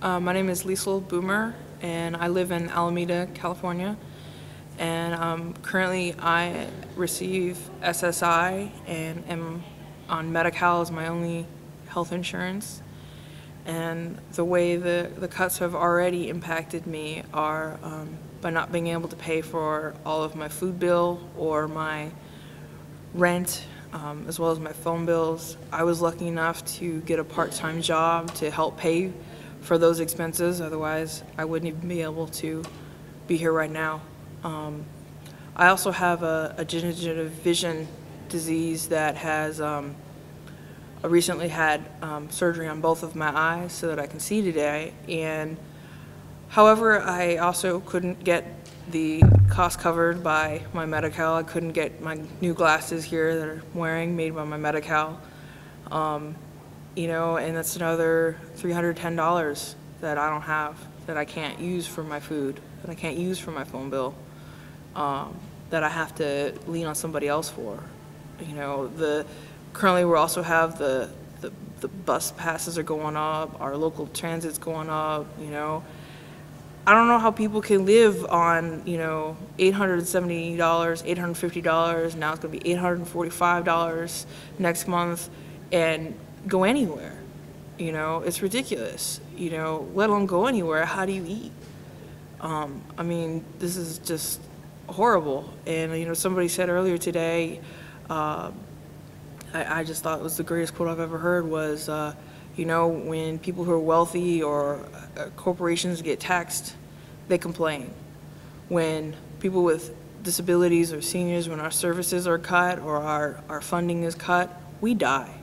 My name is Lisal Boomer, and I live in Alameda, California. And currently, I receive SSI and am on Medi-Cal as my only health insurance. And the way the cuts have already impacted me are by not being able to pay for all of my food bill or my rent, as well as my phone bills. I was lucky enough to get a part-time job to help pay for those expenses. Otherwise, I wouldn't even be able to be here right now. I also have a degenerative vision disease that has I recently had surgery on both of my eyes so that I can see today. And however, I also couldn't get the cost covered by my Medi-Cal. I couldn't get my new glasses here that I'm wearing made by my Medi-Cal. You know, and that's another $310 that I don't have, that I can't use for my food, that I can't use for my phone bill, that I have to lean on somebody else for. You know, currently we also have the bus passes are going up, our local transit's going up, you know. I don't know how people can live on, you know, $870, $850, now it's gonna be $845 next month, and go anywhere. You know, it's ridiculous, you know, let alone go anywhere. How do you eat? I mean, this is just horrible. And, you know, somebody said earlier today, I just thought it was the greatest quote I've ever heard was, you know, when people who are wealthy or corporations get taxed, they complain. When people with disabilities or seniors, when our services are cut or our funding is cut, we die.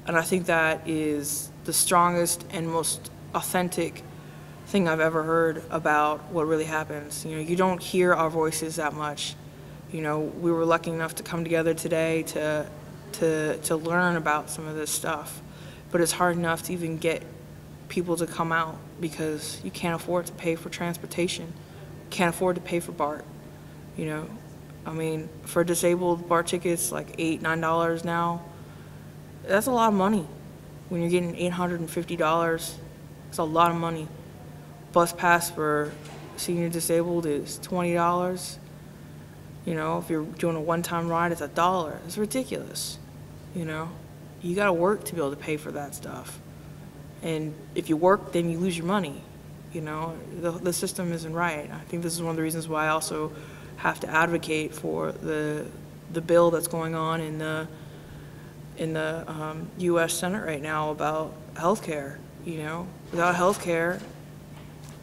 And I think that is the strongest and most authentic thing I've ever heard about what really happens. You know, you don't hear our voices that much. You know, we were lucky enough to come together today to learn about some of this stuff. But it's hard enough to even get people to come out because you can't afford to pay for transportation, can't afford to pay for BART. You know, I mean, for disabled, BART tickets like $8, $9 now. That's a lot of money. When you're getting $850, it's a lot of money. Bus pass for senior disabled is $20. You know, if you're doing a one-time ride, it's $1. It's ridiculous. You know, you gotta work to be able to pay for that stuff. And if you work, then you lose your money. You know, the system isn't right. I think this is one of the reasons why I also have to advocate for the bill that's going on in the U.S. Senate right now about health care. You know, without health care,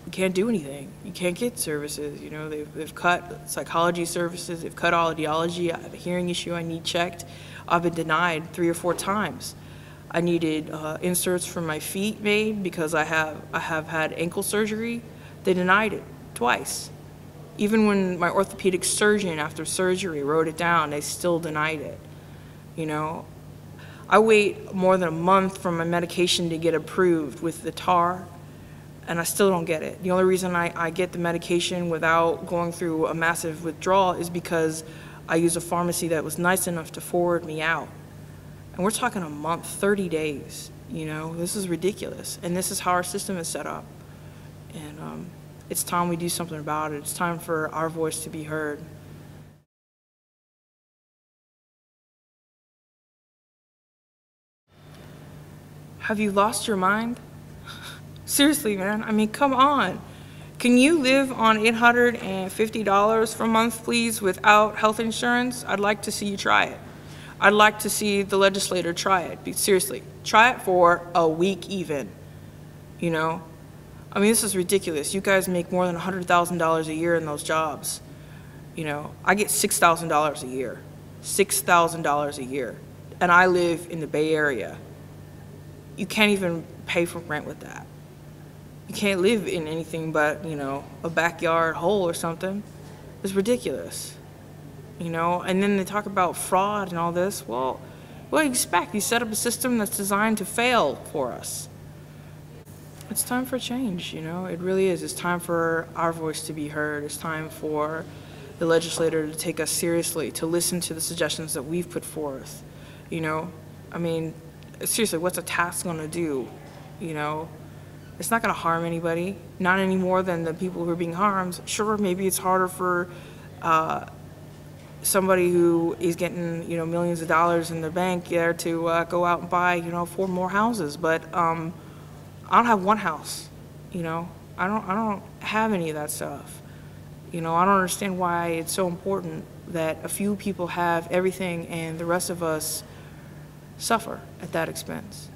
you can't do anything. You can't get services. You know, they've cut psychology services, they've cut audiology. I have a hearing issue I need checked. I've been denied 3 or 4 times. I needed inserts for my feet made because I have had ankle surgery. They denied it twice. Even when my orthopedic surgeon after surgery wrote it down, they still denied it. You know, I wait more than a month for my medication to get approved with the TAR, and I still don't get it. The only reason I get the medication without going through a massive withdrawal is because I use a pharmacy that was nice enough to forward me out. And we're talking a month, 30 days, you know? This is ridiculous, and this is how our system is set up. And it's time we do something about it. It's time for our voice to be heard. Have you lost your mind? Seriously, man, I mean, come on. Can you live on $850 per month, please, without health insurance? I'd like to see you try it. I'd like to see the legislator try it. Seriously, try it for a week even, you know? I mean, this is ridiculous. You guys make more than $100,000 a year in those jobs. You know, I get $6,000 a year, $6,000 a year, and I live in the Bay Area. You can't even pay for rent with that. You can't live in anything but, you know, a backyard hole or something. It's ridiculous, you know? And then they talk about fraud and all this. Well, what do you expect? You set up a system that's designed to fail for us. It's time for change, you know? It really is. It's time for our voice to be heard. It's time for the legislator to take us seriously, to listen to the suggestions that we've put forth, you know? I mean, seriously, what's a tax gonna do, you know? It's not going to harm anybody, not any more than the people who are being harmed. Sure, maybe it's harder for somebody who is getting, millions of dollars in their bank there to go out and buy, 4 more houses. But I don't have one house, I don't have any of that stuff. I don't understand why it's so important that a few people have everything and the rest of us suffer at that expense.